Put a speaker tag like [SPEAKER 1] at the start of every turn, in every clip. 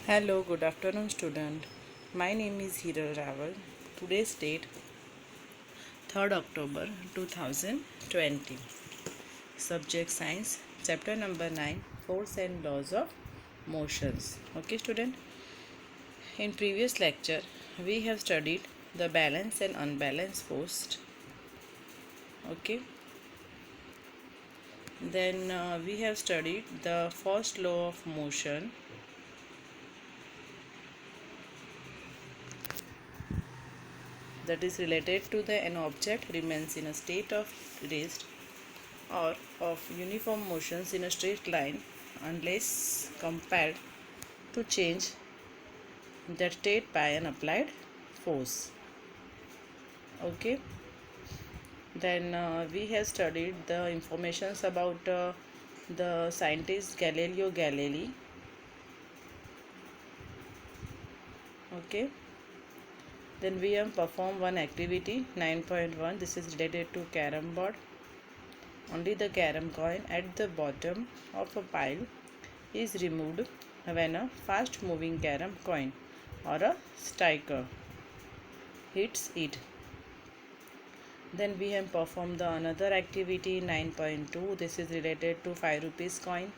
[SPEAKER 1] Hello, good afternoon, student. My name is Hiral Raval. Today's date 3rd October 2020. Subject Science, chapter number 9, Force and Laws of Motions. Okay, student. In previous lecture, we have studied the balance and unbalanced force. Okay. Then we have studied the first law of motion, that is related to the an object remains in a state of rest or of uniform motions in a straight line unless compelled to change that state by an applied force. Okay. Then we have studied the informations about the scientist Galileo Galilei. Okay. Then we have performed one activity 9.1. This is related to carom board. Only the carom coin at the bottom of a pile is removed when a fast moving carom coin or a striker hits it. Then we have performed the another activity 9.2. This is related to 5 rupees coin.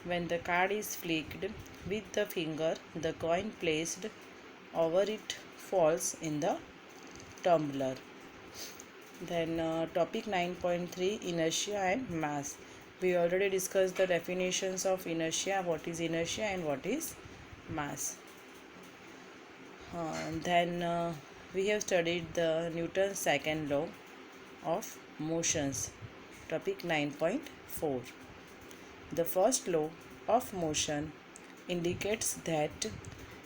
[SPEAKER 1] When the card is flicked with the finger, the coin placed over it falls in the tumbler. Then topic 9.3, inertia and mass. We already discussed the definitions of inertia, what is inertia and what is mass. Then we have studied the Newton's second law of motions, topic 9.4. The first law of motion indicates that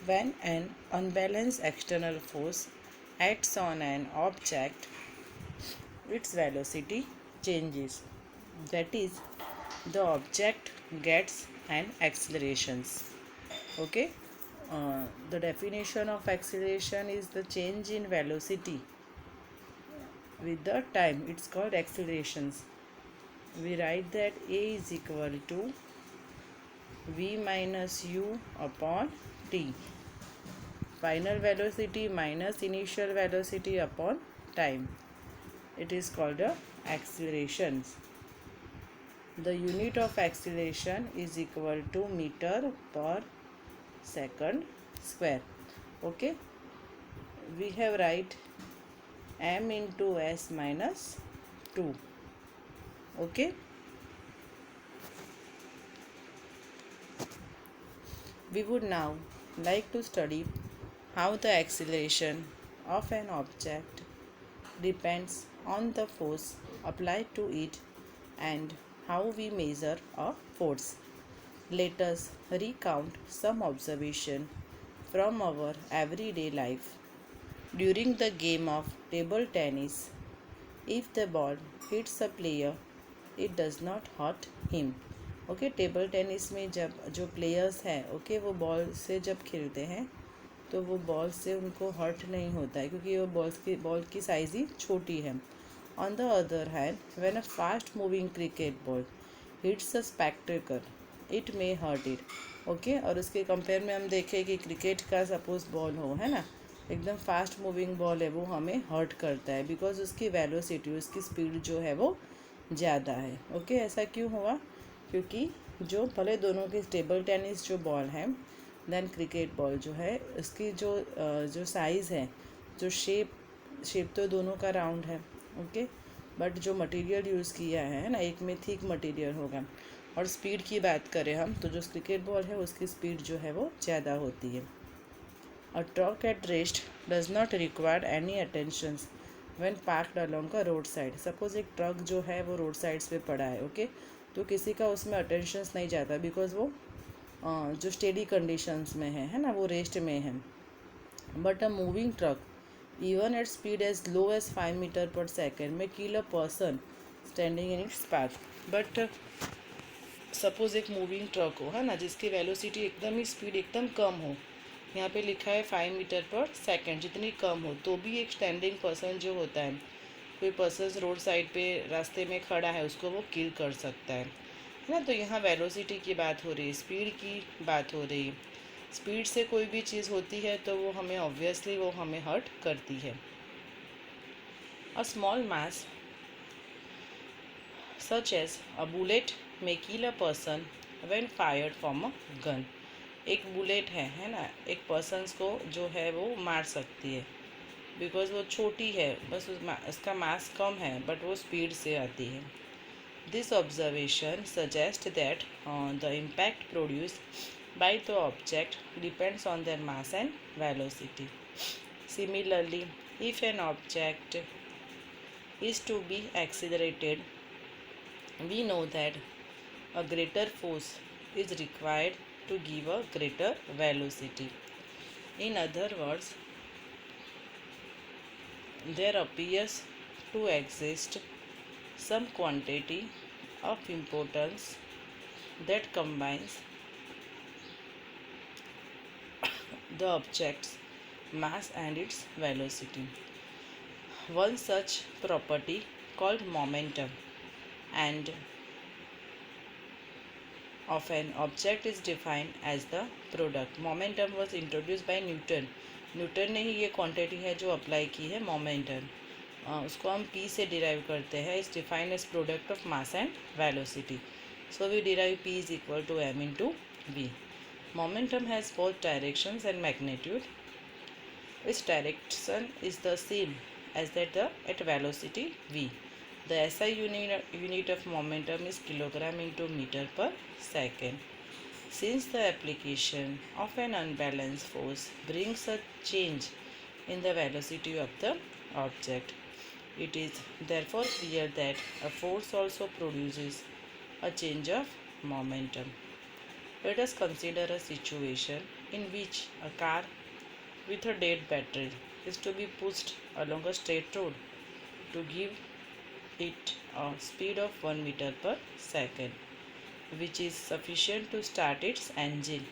[SPEAKER 1] when an unbalanced external force acts on an object, its velocity changes. That is, the object gets an acceleration. Okay. The definition of acceleration is the change in velocity with the time. It's called accelerations. We write that A is equal to V minus U upon T. Final velocity minus initial velocity upon time. It is called a acceleration. The unit of acceleration is equal to meter per second square. Okay. We have write m into s minus 2. Okay. We would now like to study how the acceleration of an object depends on the force applied to it and how we measure a force. Let us recount some observation from our everyday life. During the game of table tennis, if the ball hits a player, it does not hurt him. Okay, table tennis में जब जो players हैं okay वो ball से जब खेलते हैं तो वो बॉल से उनको हर्ट नहीं होता है क्योंकि वो बॉल की साइज़ ही छोटी है. On the other hand, when a fast moving cricket ball hits a spectacle, it may hurt it. Okay, और उसके कंपेयर में हम देखें कि क्रिकेट का सपोज बॉल हो, है ना, एकदम फास्ट मूविंग बॉल है, वो हमें हर्ट करता है बिकॉज उसकी वेलोसिटी, उसकी स्पीड जो है वो ज़्यादा है. ओके, ऐसा क्यों हुआ? क्योंकि जो भले दोनों की टेबल टेनिस जो बॉल है देन क्रिकेट बॉल जो है उसकी जो साइज़ है, जो शेप तो दोनों का राउंड है. ओके, बट जो मटेरियल यूज़ किया है ना, एक में थिक मटेरियल होगा. और स्पीड की बात करें हम तो जो क्रिकेट बॉल है उसकी स्पीड जो है वो ज़्यादा होती है. A truck at rest does not require any attentions when parked along a road side. Suppose एक ट्रक जो है वो रोड साइड्स पे पड़ा है. ओके, तो किसी का उसमें अटेंशंस नहीं जाता बिकॉज वो जो स्टेडी कंडीशंस में है ना, वो रेस्ट में है. But a moving truck even at speed as low as 5 meter per second में kill a person standing in its path. But suppose एक मूविंग ट्रक हो, है ना, जिसकी वेलोसिटी एकदम ही स्पीड एकदम कम हो, यहाँ पे लिखा है 5 मीटर पर सेकेंड, जितनी कम हो, तो भी एक स्टैंडिंग पर्सन जो होता है, कोई पर्सन रोड साइड पे रास्ते में खड़ा है, उसको वो किल कर सकता है. है ना। तो यहाँ वेलोसिटी की बात हो रही है, स्पीड की बात हो रही है। स्पीड से कोई भी चीज़ होती है तो वो हमें ऑब्वियसली वो हमें हर्ट करती है। A small mass such as a bullet may kill a person when fired from a gun। एक बुलेट है ना, एक पर्सन्स को जो है वो मार सकती है, बिकॉज वो छोटी है, बस उसका मास कम है, बट वो स्पीड से आती है। This observation suggest that the impact produced by the object depends on their mass and velocity. Similarly, if an object is to be accelerated, we know that a greater force is required to give a greater velocity. In other words, there appears to exist some quantity of importance that combines the object's mass and its velocity. One such property called momentum and of an object is defined as the product. Momentum was introduced by Newton. Newton ने ही ये quantity है जो apply की है momentum, उसको हम p से derive करते हैं। Is defined as product of mass and velocity, so we derive p is equal to m into v। Momentum has both directions and magnitude. Its direction is the same as that at velocity v. The SI unit of momentum is kilogram into meter per second. Since the application of an unbalanced force brings a change in the velocity of the object, it is therefore clear that a force also produces a change of momentum. Let us consider a situation in which a car with a dead battery is to be pushed along a straight road to give it a speed of 1 meter per second, which is sufficient to start its engine।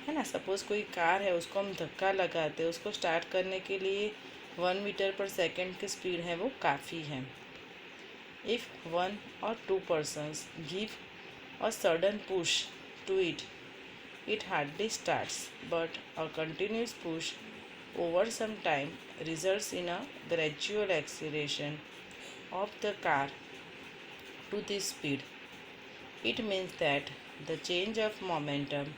[SPEAKER 1] है ना, suppose कोई car है, उसको हम धक्का लगाते हैं, उसको स्टार्ट करने के लिए 1 मीटर पर सेकेंड की स्पीड है वो काफ़ी है। If 1 or 2 persons give a sudden push to it, it hardly starts, but a continuous push over some time results in a gradual acceleration of the car to this speed. It means that the change of momentum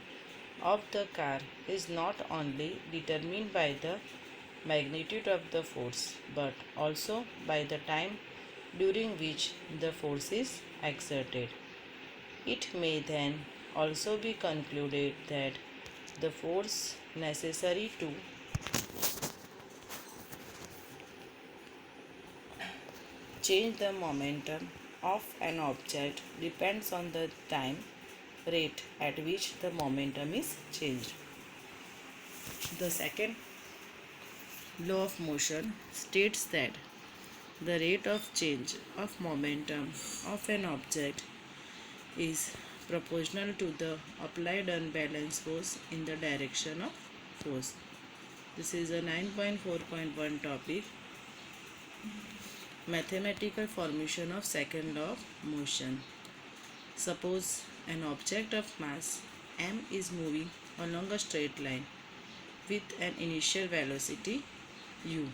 [SPEAKER 1] of the car is not only determined by the magnitude of the force but also by the time during which the force is exerted. It may then also be concluded that the force necessary to change the momentum of an object depends on the time rate at which the momentum is changed. The second law of motion states that the rate of change of momentum of an object is proportional to the applied unbalanced force in the direction of force. This is a 9.4.1 topic, mathematical formation of second law of motion. Suppose an object of mass m is moving along a straight line with an initial velocity u.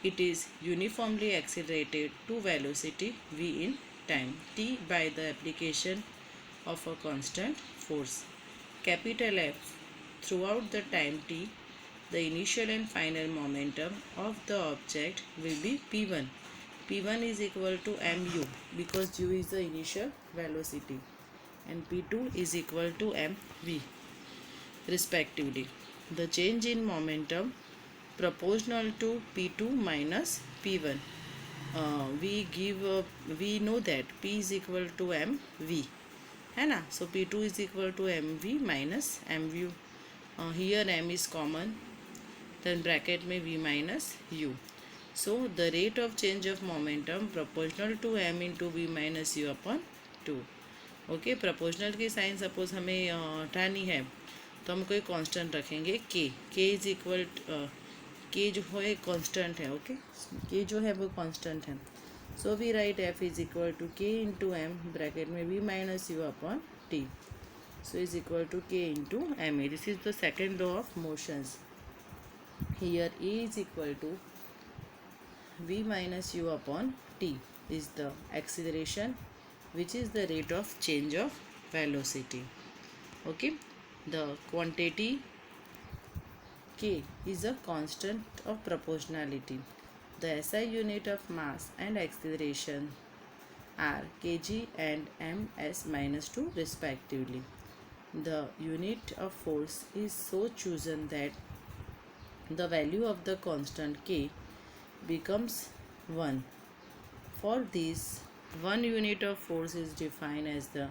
[SPEAKER 1] It is uniformly accelerated to velocity v in time t by the application of a constant force capital F throughout the time t. The initial and final momentum of the object will be p1. p1 is equal to mu because u is the initial velocity, and p2 is equal to mv respectively. The change in momentum proportional to p2 minus p1. We know that p is equal to mv, है ना, so p2 is equal to mv minus mu. Here m is common, then bracket में v minus u. So the rate of change of momentum proportional to m into v minus u upon 2. Okay, proportional की sign suppose हमें हटानी है तो हम कोई constant रखेंगे k is equal k जो है कांस्टेंट है। ओके, k जो है वो कांस्टेंट है, So we write F is equal to K into M bracket में V minus U upon T. So is equal to K into MA. This is the second law of motions. Here A is equal to V minus U upon T is the acceleration, which is the rate of change of velocity. Okay, the quantity K is a constant of proportionality. The SI unit of mass and acceleration are kg and ms minus 2 respectively. The unit of force is so chosen that the value of the constant K becomes 1. For this, 1 unit of force is defined as the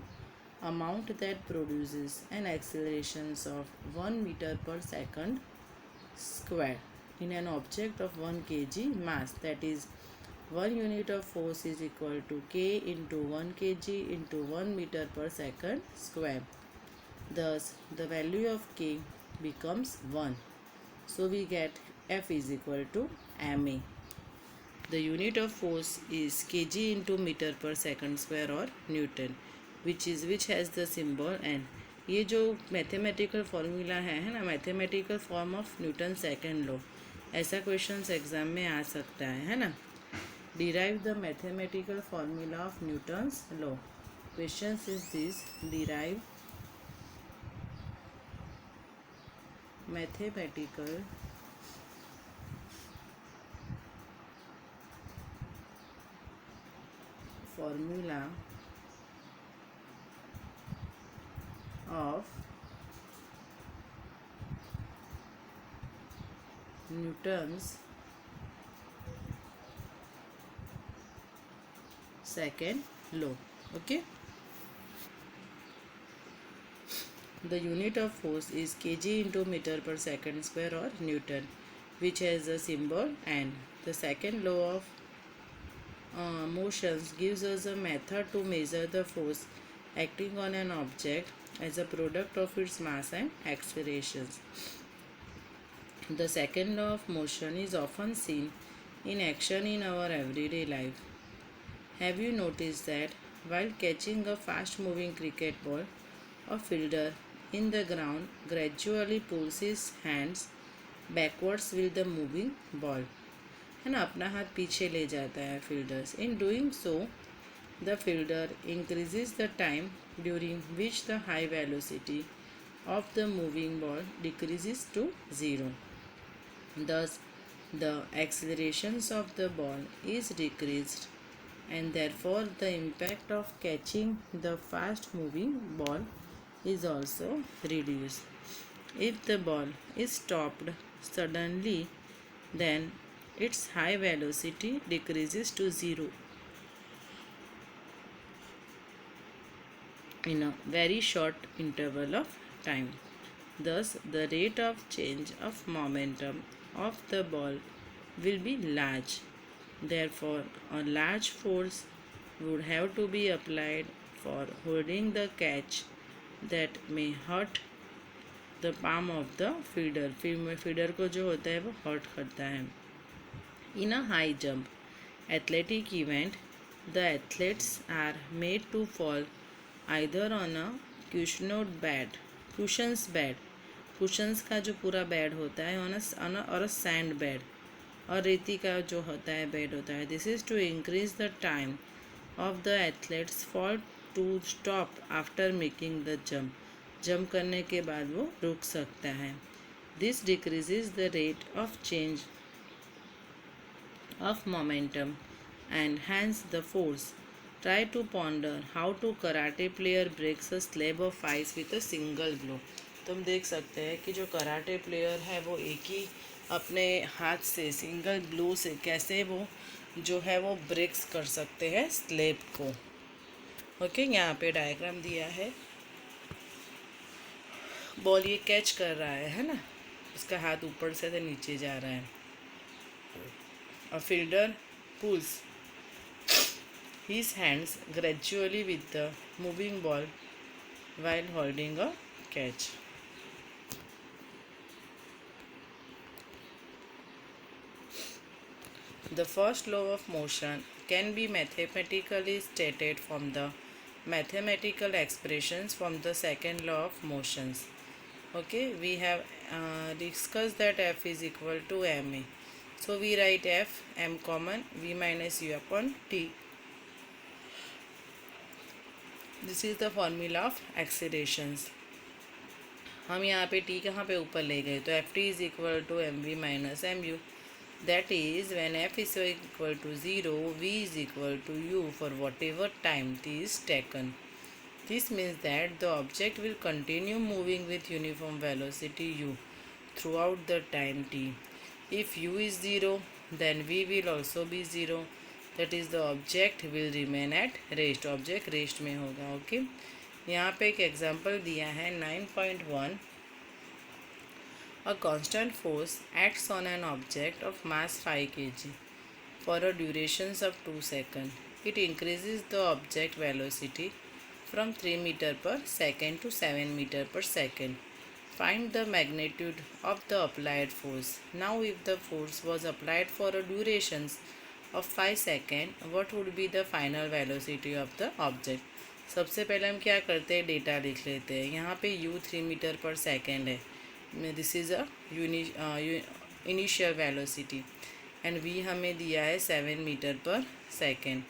[SPEAKER 1] amount that produces an acceleration of 1 meter per second square in an object of 1 kg mass, that is 1 unit of force is equal to K into 1 kg into 1 meter per second square. Thus the value of K becomes 1. So we get F is equal to ma. The unit of force is kg into meter per second square or Newton, which has the symbol N. ये जो mathematical formula है ना, mathematical form of Newton second law, ऐसा questions exam में आ सकता है ना. Derive the mathematical formula of Newton's law. Questions is this: derive mathematical formula of Newton's second law. Okay, the unit of force is kg into meter per second square or Newton, which has the symbol N. The second law of motions gives us a method to measure the force acting on an object as a product of its mass and accelerations. The second law of motion is often seen in action in our everyday life. Have you noticed that while catching a fast moving cricket ball, a fielder in the ground gradually pulls his hands backwards with the moving ball? है ना, अपना हाथ पीछे ले जाता है fielders. In doing so the fielder increases the time during which the high velocity of the moving ball decreases to 0. Thus, the accelerations of the ball is decreased and therefore the impact of catching the fast moving ball is also reduced. If the ball is stopped suddenly, then its high velocity decreases to 0 in a very short interval of time. Thus, the rate of change of momentum of the ball will be large. Therefore, a large force would have to be applied for holding the catch that may hurt the palm of the fielder. Fielder को जो होता है वो hurt करता है. In a high jump athletic event, the athletes are made to fall either on a cushions bed, cushions का जो पूरा बेड होता है, और अ सैंड बेड, और रेती का जो होता है बेड होता है. This is to increase the time of the athletes fall to stop after making the jump करने के बाद वो रुक सकता है. This decreases the rate of change of momentum and hence the force. Try to ponder how to karate player breaks a slab of ice with a single blow. तुम देख सकते हैं कि जो कराटे प्लेयर है वो एक ही अपने हाथ से सिंगल ब्लो से कैसे वो जो है वो ब्रेक्स कर सकते हैं स्लेब को. ओके, यहाँ पे डायग्राम दिया है. बॉल ये कैच कर रहा है ना, उसका हाथ ऊपर से नीचे जा रहा है. A fielder pulls his hands gradually with the moving ball while holding a catch. The first law of motion can be mathematically stated from the mathematical expressions from the second law of motions. Okay, we have discussed that F is equal to ma. So we write F, m common, v minus u upon t. This is the formula of accelerations. हम यहाँ पे t कहाँ पे ऊपर ले गए, तो F T is equal to M V minus M U. That is, when f is equal to 0, v is equal to u for whatever time t is taken. This means that the object will continue moving with uniform velocity u throughout the time t. If u is 0, then v will also be 0. That is, the object will remain at rest. Object rest में होगा. Okay. यहाँ पे एक example दिया है 9.1. A constant force acts on an object of mass 5 kg for a duration of 2 seconds. It increases the object velocity from 3 meter per second to 7 meter per second. Find the magnitude of the applied force. Now, if the force was applied for a duration of 5 seconds, what would be the final velocity of the object? सबसे पहले हम क्या करते हैं, data लिख लेते हैं. यहाँ पे u 3 मीटर पर सेकेंड है. This is a initial velocity. And v हमें दिया है 7 मीटर पर सेकेंड.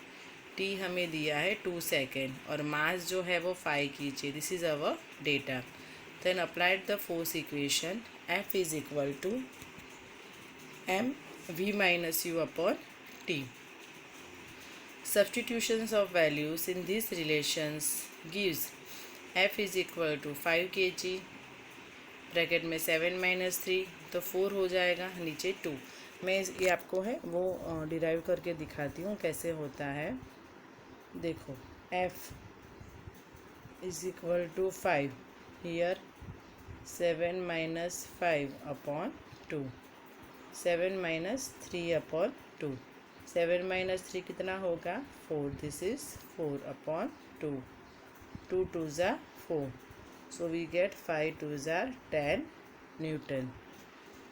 [SPEAKER 1] t हमें दिया है 2 सेकेंड. और मास जो है वो 5 kg. This is our data. Then applied the force equation. f is equal to m v minus u upon t. Substitutions of values in these relations gives f is equal to 5 kg, bracket में 7 minus 3, तो 4 हो जाएगा, नीचे 2. मैं ये आपको है वो डिराइव करके दिखाती हूँ कैसे होता है. देखो, f is equal to 5, here 7 minus 5 upon 2, 7 minus 3 upon 2. 7 minus 3 कितना होगा, 4. This is 4 upon 2. 2 2 ज़ा 4. सो वी गेट 5 2 ज़ा 10 न्यूटन.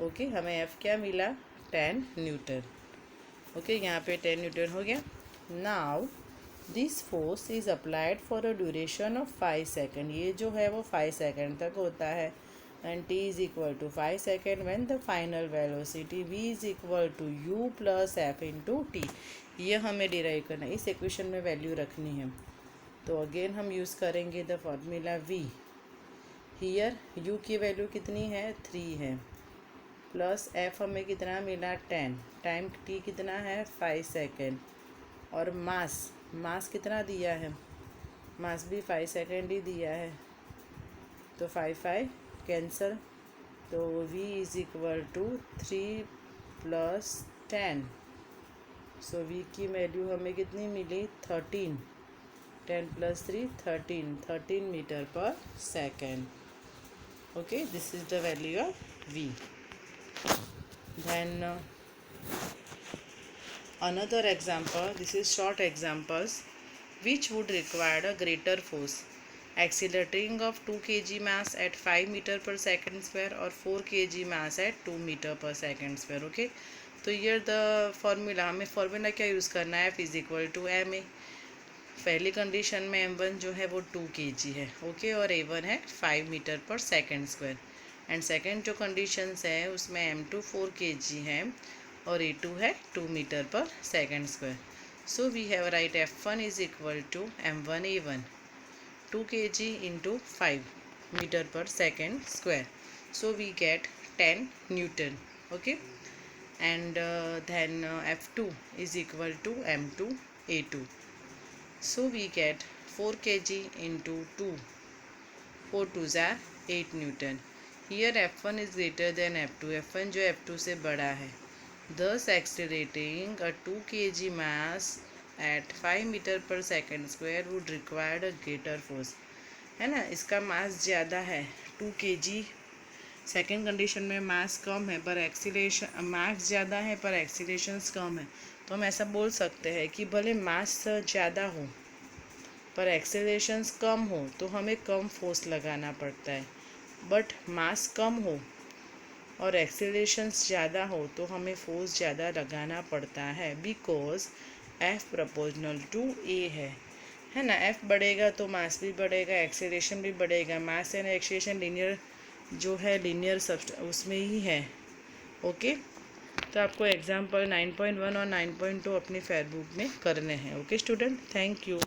[SPEAKER 1] ओके, हमें एफ क्या मिला, 10 न्यूटन. ओके, यहाँ पे 10 न्यूटन हो गया. Now this force is applied for a duration of 5 second. ये जो है वो 5 सेकेंड तक होता है. and t is equal to 5 seconds when the final velocity v is equal to u plus f into t. ये हमें डिराइव करना है, इस इक्वेशन में वैल्यू रखनी है. तो अगेन हम यूज़ करेंगे the formula v. Here u की वैल्यू कितनी है, 3 है, प्लस f हमें कितना मिला, 10. टाइम t कितना है, 5 सेकेंड. और मास कितना दिया है, मास भी 5 सेकेंड ही दिया है. तो 5 5 कैंसल. तो v is equal to 3 plus 10. So v की वैल्यू हमें कितनी मिली, 13. 10 plus 3 13 metre per second. Okay, this is the value of v. Then another example, this is short examples which would require a greater force. Accelerating of 2 kg mass at 5 meter per second square or 4 kg mass at 2 meter per second square. Okay, तो ये the formula, हमें formula क्या use करना है, f is equal to M A. पहली condition में m1 जो है वो 2 kg है. ओके, और a1 है 5 meter per second square. And second जो कंडीशंस है उसमें m2 4 kg है और a2 है 2 metre per second square. So we have write f1 is equal to m1 a1 2 kg into 5 meter per second square. So we get 10 Newton. Okay, and then F2 is equal to M2 A2. So we get 4 kg into 2. 4 2s are 8 Newton. Here F1 is greater than F2. F1 जो F2 से बड़ा है. Thus accelerating a 2 kg mass at 5 meter per second square would required a greater force. है ना, इसका मास ज़्यादा है 2 kg. Second condition में मास कम है पर एक्सीलरेशन, मास ज़्यादा है पर एक्सीलरेशंस कम है. तो हम ऐसा बोल सकते हैं कि भले मास ज़्यादा हो पर एक्सीलरेशंस कम हो तो हमें कम फोर्स लगाना पड़ता है. बट मास कम हो और एक्सीलरेशंस ज़्यादा हो तो हमें फोर्स ज़्यादा लगाना पड़ता है. बिकॉज एफ प्रोपोर्शनल टू ए है ना। एफ बढ़ेगा तो मास भी बढ़ेगा, एक्सेलरेशन भी बढ़ेगा। मास एंड एक्सेलरेशन लीनियर जो है लीनियर उसमें ही है। ओके, तो आपको एग्जाम्पल 9.1 और 9.2 अपनी फेयर बुक में करने हैं। Okay student, thank you.